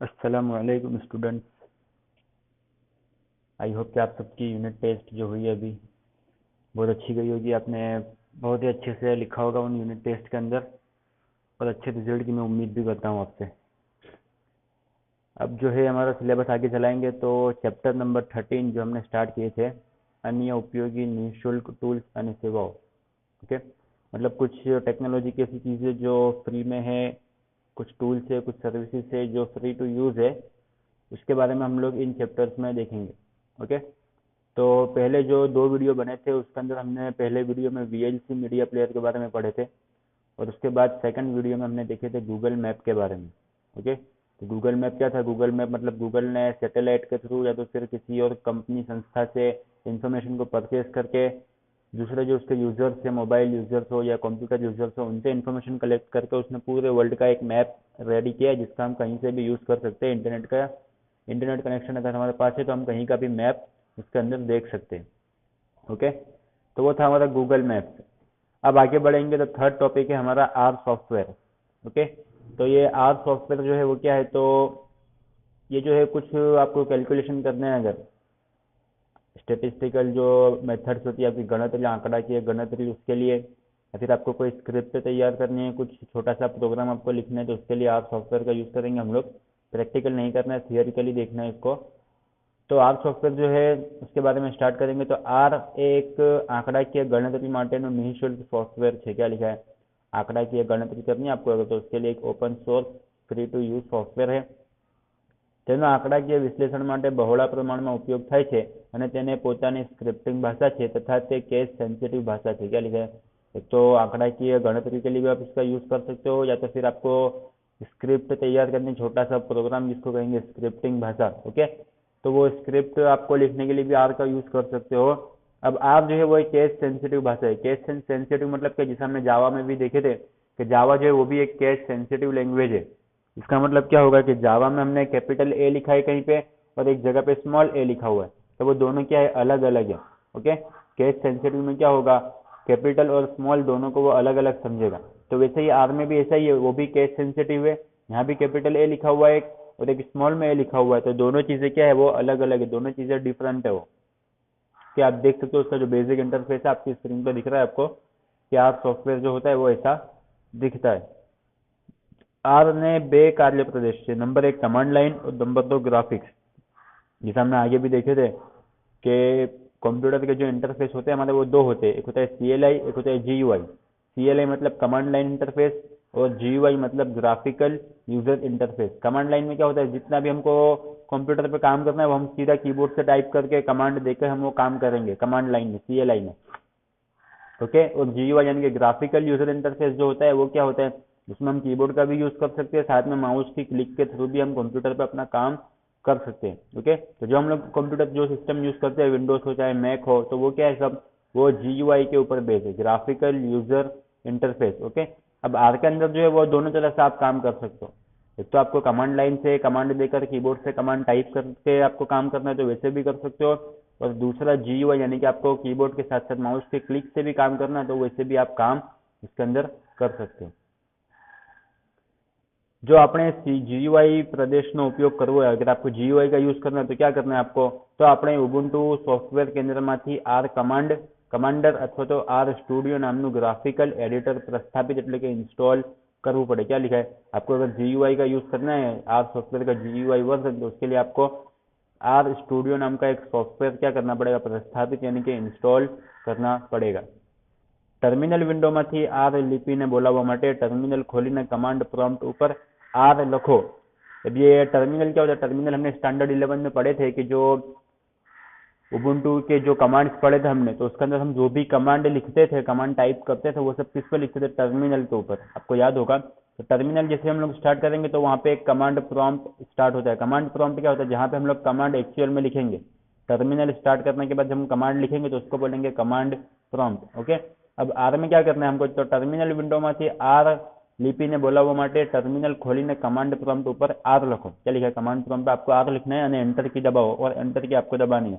अस्सलामुअलैकुम students. I hope कि आप सबकी यूनिट टेस्ट जो हुई है अभी बहुत अच्छी गई होगी। आपने बहुत ही अच्छे से लिखा होगा उन यूनिट टेस्ट के अंदर और अच्छे रिजल्ट की मैं उम्मीद भी करता हूँ आपसे। अब जो है हमारा सिलेबस आगे चलाएंगे तो चैप्टर नंबर 13 जो हमने स्टार्ट किए थे, अन्य उपयोगी निःशुल्क टूल्स अन्य सेवाओं। ओके, मतलब कुछ टेक्नोलॉजी की ऐसी चीज़ें जो फ्री में है, कुछ टूल्स है, कुछ सर्विसेज है जो फ्री टू यूज़ है, उसके बारे में हम लोग इन चैप्टर्स में देखेंगे। ओके, तो पहले जो दो वीडियो बने थे उसके अंदर हमने पहले वीडियो में वीएलसी मीडिया प्लेयर के बारे में पढ़े थे और उसके बाद सेकंड वीडियो में हमने देखे थे गूगल मैप के बारे में। ओके, तो गूगल मैप क्या था? गूगल मैप मतलब गूगल ने सैटेलाइट के थ्रू या तो फिर किसी और कंपनी संस्था से इंफॉर्मेशन को परचेज करके दूसरे जो उसके यूजर्स है, मोबाइल यूजर्स हो या कंप्यूटर यूजर्स हो, उनसे इन्फॉर्मेशन कलेक्ट करके उसने पूरे वर्ल्ड का एक मैप रेडी किया है जिसका हम कहीं से भी यूज़ कर सकते हैं। इंटरनेट कनेक्शन अगर हमारे पास है तो हम कहीं का भी मैप उसके अंदर देख सकते हैं। ओके, तो वो था हमारा गूगल मैप्स। अब आगे बढ़ेंगे तो थर्ड टॉपिक है हमारा आर सॉफ्टवेयर। ओके, तो ये आर सॉफ्टवेयर जो है वो क्या है? तो ये जो है कुछ आपको कैलकुलेशन करने हैं, अगर स्टेटिस्टिकल जो मेथड्स होती है आपकी गणित या आंकड़ा की गणित उसके लिए, या फिर आपको कोई स्क्रिप्ट तैयार करनी है, कुछ छोटा सा प्रोग्राम आपको लिखना है, तो उसके लिए आर सॉफ्टवेयर का यूज़ करेंगे हम लोग। प्रैक्टिकल नहीं करना है, थियोरिकली देखना है इसको। तो आर सॉफ्टवेयर जो है उसके बारे में स्टार्ट करेंगे। तो आर एक आंकડાકીય ગણતરી માટેનું નિઃશુલ્ક સોફ્ટવેર છે। क्या लिखा है? आंकડાકીય ગણતરી करनी है आपको अगर, तो उसके लिए एक open source free to use software है। તેનો આંકડાકીય વિશ્લેષણ માટે બહોળા પ્રમાણમાં ઉપયોગ થાય છે અને તેને પોતાની સ્ક્રિપ્ટિંગ ભાષા છે તથા તે કેસ સેન્सिटिव भाषा છે। क्या लिखा है? एक तो आंकड़ाकीय गणतरी के लिए भी आप इसका यूज कर सकते हो, या तो फिर आपको स्क्रिप्ट तैयार करने छोटा सा प्रोग्राम जिसको कहेंगे स्क्रिप्टिंग भाषा। ओके, तो वो स्क्रिप्ट आपको लिखने के लिए भी आर का यूज कर सकते हो। अब आर जो है वो एक केस सेंसिटिव भाषा है। केस सेंसिटिव मतलब क्या? जिसे हमने जावा में भी देखे थे कि जावा जो है वो भी एक केस सेंसिटिव लैंग्वेज है। इसका मतलब क्या होगा कि जावा में हमने कैपिटल ए लिखा है कहीं पे और एक जगह पे स्मॉल ए लिखा हुआ है, तो वो दोनों क्या है? अलग अलग है। ओके, केस सेंसिटिव में क्या होगा? कैपिटल और स्मॉल दोनों को वो अलग अलग समझेगा। तो वैसे ही आर में भी ऐसा ही है, वो भी केस सेंसिटिव है। यहाँ भी कैपिटल ए लिखा हुआ है एक, और एक स्मॉल में ए लिखा हुआ है, तो दोनों चीजें क्या है? वो अलग अलग है, दोनों चीजें डिफरेंट है। वो क्या आप देख सकते हो? उसका जो बेसिक इंटरफेस है आपकी स्क्रीन पर दिख रहा है आपको कि आर सॉफ्टवेयर जो होता है वो ऐसा दिखता है। आर ने बे कार्य प्रदेश છે। नंबर एक कमांड लाइन और नंबर दो ग्राफिक्स। जैसे हमने आगे भी देखे थे कि कंप्यूटर के जो इंटरफेस होते हैं हमारे वो दो होते हैं, एक होता है सीएलआई, एक होता है जीयूआई। सीएलआई मतलब कमांड लाइन इंटरफेस और जीयूआई मतलब graphical user interface. Command line में क्या होता है? जितना भी हमको कंप्यूटर पे काम करना है वो हम सीधा कीबोर्ड से टाइप करके कमांड देकर हम वो काम करेंगे कमांड लाइन में, सीएलआई में। ओके, और जीयूआई यानी कि ग्राफिकल यूजर इंटरफेस जो होता है वो क्या होता है? उसमें हम कीबोर्ड का भी यूज कर सकते हैं, साथ में माउस की क्लिक के थ्रू भी हम कंप्यूटर पे अपना काम कर सकते हैं। ओके, तो जो हम लोग कंप्यूटर जो सिस्टम यूज करते हैं, विंडोज हो चाहे मैक हो, तो वो क्या है? सब वो जीयूआई के ऊपर बेस है, ग्राफिकल यूजर इंटरफेस। ओके, अब आर के अंदर जो है वो दोनों तरह से आप काम कर सकते हो। एक तो आपको कमांड लाइन से कमांड देकर कीबोर्ड से कमांड टाइप करके आपको काम करना है तो वैसे भी कर सकते हो, और दूसरा जीयूआई यानी कि आपको कीबोर्ड के साथ साथ माउस के क्लिक से भी काम करना है तो वैसे भी आप काम इसके अंदर कर सकते हो। जो આપણે जीयूआई પ્રદેશનો ઉપયોગ કરવો હોય, અગર आपको जीयूआई का यूज करना है तो क्या करना है आपको? तो આપણે ઉબુન્ટુ સોફ્ટવેર કેન્દ્રમાંથી આર કમાન્ડર અથવા તો આર સ્ટુડિયો નામનું ગ્રાફિકલ એડિટર प्रस्थापित એટલે કે इंस्टॉल करવું પડે। क्या लिखा है? आपको अगर जीयूआई का यूज करना है, आर सॉफ्टवेयर का जीयूआई वर्जन, तो उसके लिए आपको आर स्टूडियो नाम का एक सॉफ्टवेयर क्या करना पड़ेगा? प्रस्थापित यानी कि इंस्टॉल करना पड़ेगा। टर्मिनल विंडोમાંથી આર લિપિને બોલાવવા માટે टर्मिनल खोलीને कमांड प्रॉम्प्ट ऊपर आर लखो। अब ये टर्मिनल क्या होता है? टर्मिनल हमने स्टैंडर्ड 11 में पढ़े थे कि जो उबुंटू के जो कमांड्स पढ़े थे हमने, तो उसके अंदर हम जो भी कमांड लिखते थे, कमांड टाइप करते थे, वो सब किस पे लिखते थे? टर्मिनल के ऊपर, आपको याद होगा। तो टर्मिनल जैसे हम लोग स्टार्ट करेंगे तो वहाँ पे एक कमांड प्रॉम्प्ट स्टार्ट होता है। कमांड प्रॉम्प्ट क्या होता है? जहाँ पे हम लोग कमांड एक्चुअल में लिखेंगे। टर्मिनल स्टार्ट करने के बाद जब हम कमांड लिखेंगे तो उसको बोलेंगे कमांड प्रॉम्प्ट। ओके, अब आर में क्या करना है हमको? तो टर्मिनल विंडोમાંથી आर लिपिने बोलावવા માટે टर्मिनल खोलीने कमांड प्रॉम्प्ट ऊपर आर लखो। क्या लिखा है? कमांड प्रॉम्प्ट पे आपको आर लिखना है और एंटर की दबाओ, और एंटर की आपको दबानी है।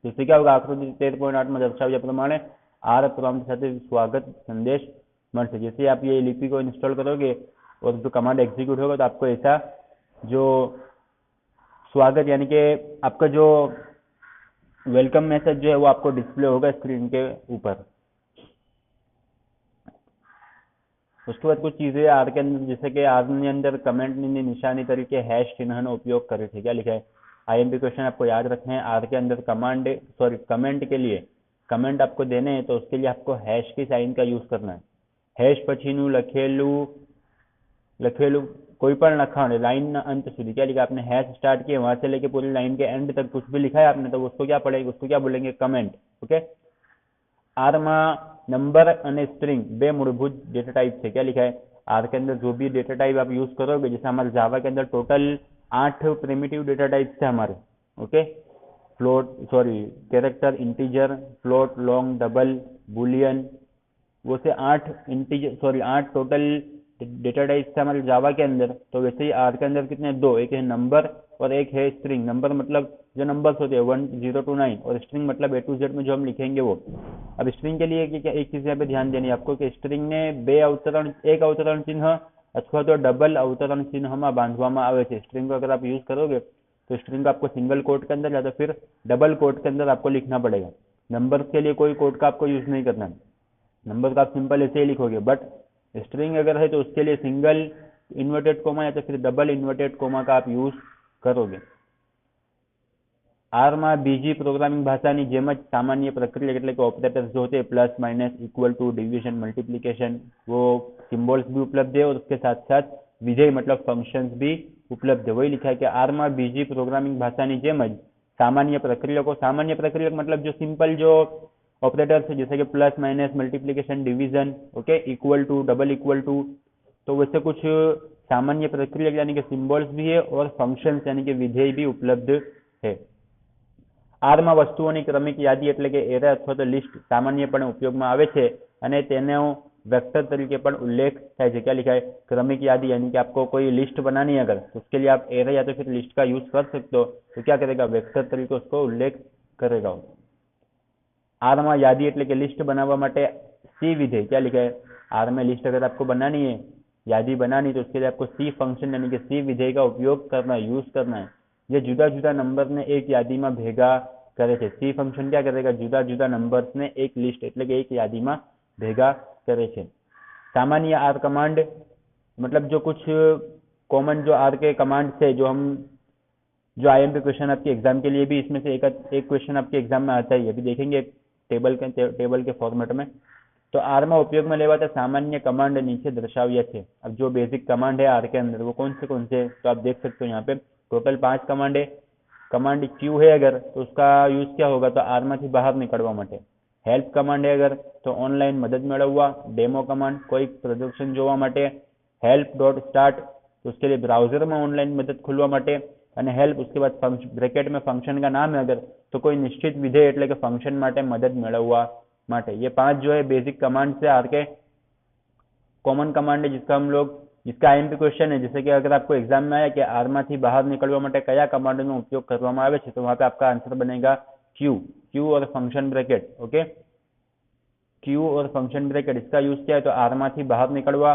तो इससे क्या होगा? आकृति 13.8 में दर्शाव्या प्रमाणे आर प्रॉम्प्ट સાથે स्वागत संदेश મળશે। जैसे आप ये लिपि को इंस्टॉल करोगे और जो कमांड एग्जीक्यूट होगा तो आपको ऐसा जो स्वागत यानी कि आपका जो वेलकम मैसेज जो है वो आपको डिस्प्ले होगा स्क्रीन के ऊपर। उसके बाद कुछ चीजें आर के अंदर, जैसे कि आर ની અંદર કમેન્ટની નિશાની તરીકે હેશ ચિહ્નનો ઉપયોગ કરે છે। क्या लिखा है? आईएमपी क्वेश्चन आपको याद रखना है। आर के अंदर कमेंट के लिए कमेंट आपको देने हैं तो उसके लिए आपको हैश की साइन का यूज करना है। हैश पछीનું लखेलू कोई पण लखाण लाइन अंत सुधी, क्या लिखा आपने? हैश स्टार्ट किया वहां से लेके पूरी लाइन के एंड तक कुछ भी लिखा है आपने तो उसको क्या पड़ेगा, उसको क्या बोलेंगे? कमेंट। ओके। आर में नंबर और स्ट्रिंग बे मूलभूत डेटा टाइप है। क्या लिखा है? आर के अंदर जो भी डेटा टाइप आप यूज करोगे, जैसे हमारे जावा के अंदर टोटल 8 प्रिमिटिव डेटा टाइप थे हमारे। Okay. Character, integer, float, long, double, Boolean, वो से 8 टोटल डेटा टाइप थे हमारे जावा के अंदर। तो वैसे ही आर के अंदर कितने? 2, एक है नंबर और एक है स्ट्रिंग। नंबर मतलब जो नंबर्स होते हैं 1 0 to 9, और स्ट्रिंग मतलब A to Z में जो हम लिखेंगे वो। अब स्ट्रिंग के लिए एक चीज यहाँ पे ध्यान देनी है आपको कि स्ट्रिंग ने एक अवतरण चिन्ह अथवा तो डबल अवतरण चिन्ह में बांधवामां आवे छे। स्ट्रिंग को अगर आप यूज करोगे तो स्ट्रिंग को आपको सिंगल कोट के अंदर या तो फिर डबल कोट के अंदर आपको लिखना पड़ेगा। नंबर्स के लिए कोई कोट का आपको यूज नहीं करना है, नंबर का आप सिंपल ऐसे ही लिखोगे। बट स्ट्रिंग अगर है तो उसके लिए सिंगल इन्वर्टेड कोमा या तो फिर डबल इन्वर्टेड कोमा का आप यूज करोगे। आर में बीजी प्रोग्रामिंग भाषाની જેમ જ સામાન્ય પ્રક્રિયા એટલે કે ऑपरेटर्स जो होते हैं plus minus equal to division multiplication वो सिंबल्स भी उपलब्ध है और उसके साथ साथ विधेय मतलब फंक्शंस भी उपलब्ध है। वही लिखा है कि आर में बीजी प्रोग्रामिंग भाषाની જેમ જ सामान्य प्रक्रिया मतलब जो सिंपल जो ऑपरेटर्स है जैसे कि plus minus multiplication division, okay, equal to, double equal to, तो वैसे कुछ सामान्य प्रक्रिया यानी कि सिंबल्स भी है और फंक्शंस यानी कि विधेय भी उपलब्ध है। आर में वस्तुओं क्रमिक यादी एटले के एरे अथवा तो लिस्ट सामान्यपणे उपयोगमां आवे छे अने तेनो वेक्टर तरीके पण उल्लेख थाय छे। क्या लिखा है? क्रमिक यादी यानी कि आपको कोई लिस्ट बनानी है अगर तो उसके लिए आप एरे या तो फिर लिस्ट का यूज कर सकते हो, तो क्या करेगा? वेक्टर तरीके उसको उल्लेख करेगा। आर में यादी एटले के लिस्ट बनावा माटे सी विधेय। क्या लिखा है? आर में लिस्ट अगर आपको बनानी है, यादी बनानी, तो उसके लिए आपको सी फंक्शन यानी कि सी विधेय का उपयोग करना है, यूज करना है। ये जुदा जुदा नंबर ने एक यादी में भेगा करे छे। सी फंक्शन क्या करेगा? जुदा जुदा नंबर्स ने एक लिस्ट एटले के एक यादी में भेगा करे छे। सामान्य आर कमांड मतलब जो कुछ कॉमन जो आर के कमांड है जो आईएमपी क्वेश्चन आपके एग्जाम के लिए भी इसमें से एक क्वेश्चन आपके एग्जाम में आता है, अभी देखेंगे टेबल के फॉर्मेट में। तो आर में उपयोग में लेवाता सामान्य कमांड नीचे दर्शाव्या है। अब जो बेसिक कमांड है आर के अंदर वो कौन से तो आप देख सकते हो यहाँ पे टोटल 5 कमांड है। कमांड क्यू है अगर तो उसका यूज क्या होगा? तो आर में बाहर निकलवा माटे। हेल्प कमांड है अगर तो ऑनलाइन मदद मेळववा। डेमो कमांड कोई प्रदर्शन जोवा माटे। हेल्प डॉट स्टार्ट तो उसके लिए ब्राउजर में ऑनलाइन मदद खोलवा माटे। અને हेल्प उसके बाद ब्रैकेट में फंक्शन का नाम है अगर तो कोई निश्चित विधेय એટલે કે फंक्शन माटे मदद मेळववा माटे। ये 5 जो है बेसिक कमांड से आर के कॉमन कमांड है जिसका आईएमपी क्वेश्चन है। जैसे कि अगर आपको एग्जाम में आया कि आर में बाहर निकलवा माटे कया कमांड नो उपयोग करवामां आवे छे तो वहां पे आपका आंसर बनेगा क्यू और फंक्शन ब्रैकेट। ओके, क्यू और फंक्शन ब्रैकेट इसका यूज किया है तो आर में बाहर निकलवा।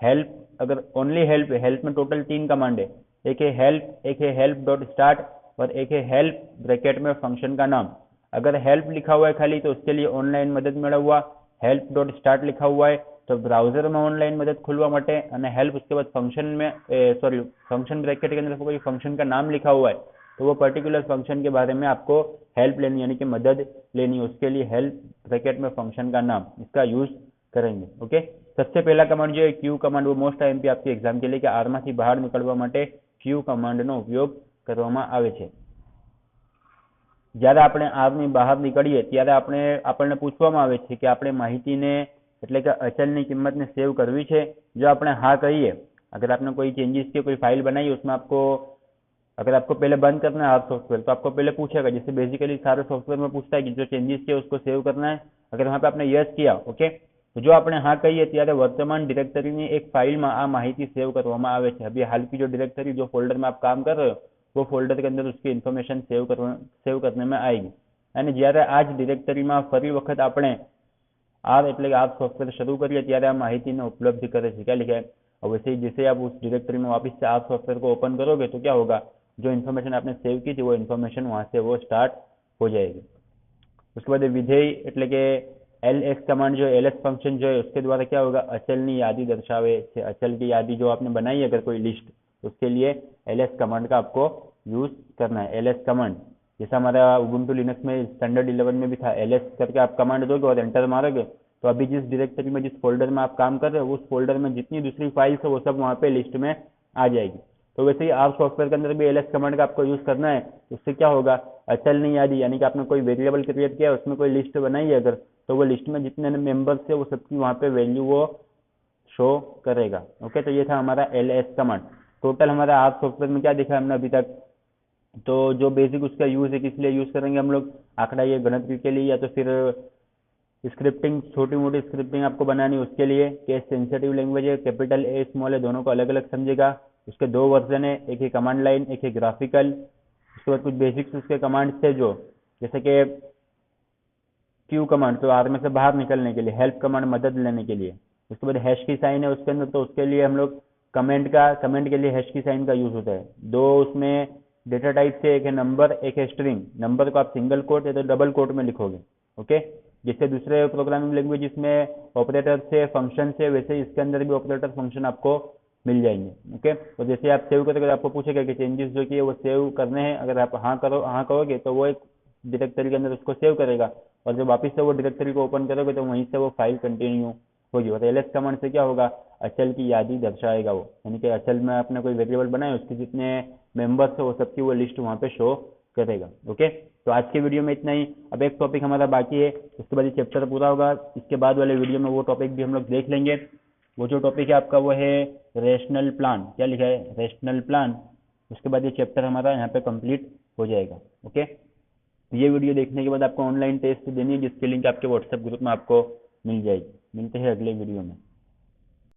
हेल्प अगर ओनली हेल्प है, हेल्प में टोटल 3 कमांड है, एक है हेल्प डॉट स्टार्ट और एक है हेल्प ब्रैकेट में फंक्शन का नाम। अगर हेल्प लिखा हुआ है खाली तो उसके लिए ऑनलाइन मदद मेळववा। हेल्प डॉट स्टार्ट लिखा हुआ है तो ब्राउजर में ऑनलाइन मदद खोलवा माटे। અને हेल्प उसके बाद फंक्शन ब्रैकेट के अंदर कोई फंक्शन का नाम लिखा हुआ है तो वो पर्टिकुलर फंक्शन के बारे में आपको हेल्प लेनी यानी कि मदद लेनी, उसके लिए हेल्प ब्रैकेट में फंक्शन का नाम इसका यूज करेंगे। ओके, सबसे पहला कमांड जो है क्यू कमांड वो मोस्ट आईएमपी आपके एग्जाम के लिए कि आर में बहार निकलवा माटे क्यू कमांड नो उपयोग करवामां आवे छे। જ્યારે આપણે આર ની બહાર નીકળીએ ત્યારે આપણને પૂછવામાં આવે છે કે આપણે માહિતીને એટલે કે અચલની કિંમતને સેવ કરવી છે। જો આપણે હા કહીએ, अगर आपने कोई चेंजेस की कोई फाइल बनाई उसमें अगर आपको पहले बंद करना है आर सॉफ्टवेयर तो आपको पहले पूछेगा, जैसे बेसिकली सारे सॉफ्टवेयर में पूछता है कि जो चेंजेस किए उसको सेव करना है। अगर वहाँ पे आपने यस किया, ओके, तो जो आपने हाँ कही है त्यारे वर्तमान डिरेक्टरी ની एक फाइल में आ माहिती सेव करवामां आवे छे। अभी हाल की जो डिरेक्टरी जो फोल्डर में आप काम कर रहे हो वो फोल्डर के अंदर उसकी इन्फॉर्मेशन सेव करने में आएगी। અને જ્યારે આ જ ડિરેક્ટરીમાં ફરી વખત આપણે આર એટલે કે આર સોફ્ટવેર શરૂ કરીએ ત્યારે આ માહિતીને ઉપલબ્ધ કરે છે। क्या लिखा है? और वैसे ही जैसे आप उस डायरेक्टरी में वापस से आप सॉफ्टवेयर को ओपन करोगे तो क्या होगा, जो इन्फॉर्मेशन आपने सेव की थी वो इन्फॉर्मेशन वहाँ से वो स्टार्ट हो जाएगी। उसके बाद विधेय એટલે કે ls कमांड जो ls फंक्शन जो है उसके द्वारा क्या होगा, अचलनी यादी दर्शावे છે। अचल की यादी जो आपने बनाई है अगर कोई लिस्ट, उसके लिए ls कमांड का आपको यूज करना है। ls कमांड जैसा हमारा उबुंटू लिनक्स में स्टैंडर्ड 11 में भी था, ls करके आप कमांड दोगे और एंटर मारोगे तो अभी जिस डायरेक्टरी में जिस फोल्डर में आप काम कर रहे हो उस फोल्डर में जितनी दूसरी फाइल्स है वो सब वहाँ पे लिस्ट में आ जाएगी। तो वैसे ही आप सॉफ्टवेयर के अंदर भी ls कमांड का आपको यूज करना है। उससे क्या होगा, अचल नहीं यादी यानी कि आपने कोई वेरिएबल क्रिएट किया उसमें कोई लिस्ट बनाई है अगर, तो वो लिस्ट में जितने मेंबर्स है वो सबकी वहाँ पे वैल्यू वो शो करेगा। ओके, तो ये था हमारा ls कमांड। टोटल हमारा आप सॉफ्टवेयर में क्या देखा हमने अभी तक, तो जो बेसिक उसका यूज है किस लिए यूज करेंगे हम लोग, आंकड़ा ये गणतरी के लिए या तो फिर स्क्रिप्टिंग, छोटी मोटी स्क्रिप्टिंग आपको बनानी उसके लिए। केस सेंसिटिव लैंग्वेज है, कैपिटल ए स्मॉल है, दोनों को अलग अलग समझेगा। उसके दो वर्जन है, एक है कमांड लाइन, एक है ग्राफिकल। उसके बाद कुछ बेसिक्स उसके कमांड थे जो, जैसे कि क्यू कमांड तो आर्मी से बाहर निकलने के लिए, हेल्प कमांड मदद लेने के लिए। उसके बाद हैश की साइन है उसके अंदर, तो उसके लिए हम लोग कमेंट के लिए हैश की साइन का यूज होता है। दो उसमें डेटा टाइप से, एक है नंबर एक है स्ट्रिंग। नंबर को आप सिंगल कोट या तो डबल कोट में लिखोगे। ओके, जैसे दूसरे प्रोग्रामिंग लैंग्वेज में ऑपरेटर से फंक्शन से, वैसे इसके अंदर भी ऑपरेटर फंक्शन आपको मिल जाएंगे। ओके, तो जैसे आप सेव करोगे आपको पूछेगा कि चेंजेस जो किए वो सेव करने हैं, अगर आप हाँ करोगे तो वो एक डायरेक्टरी के अंदर उसको सेव करेगा, और जब वापस से वो डायरेक्टरी को ओपन करोगे तो वहीं से वो फाइल कंटिन्यू होगी। और ls कमांड से क्या होगा, अचल की यादी दर्शाएगा वो, यानी कि अचल में आपने कोई वेरिएबल बनाया उसके जितने मेंबर्स है वो सबकी वो लिस्ट वहाँ पे शो करेगा। ओके, तो आज के वीडियो में इतना ही। अब एक टॉपिक हमारा बाकी है, उसके बाद ये चैप्टर पूरा होगा। इसके बाद वाले वीडियो में वो टॉपिक भी हम लोग देख लेंगे। वो जो टॉपिक है आपका वो है रेशनल प्लान। क्या लिखा है, रेशनल प्लान। उसके बाद ये चैप्टर हमारा यहाँ पे कंप्लीट हो जाएगा। ओके, ये वीडियो देखने के बाद आपको ऑनलाइन टेस्ट देनी है जिसकी लिंक आपके व्हाट्सएप ग्रुप में आपको मिल जाएगी। मिलते हैं अगले वीडियो में।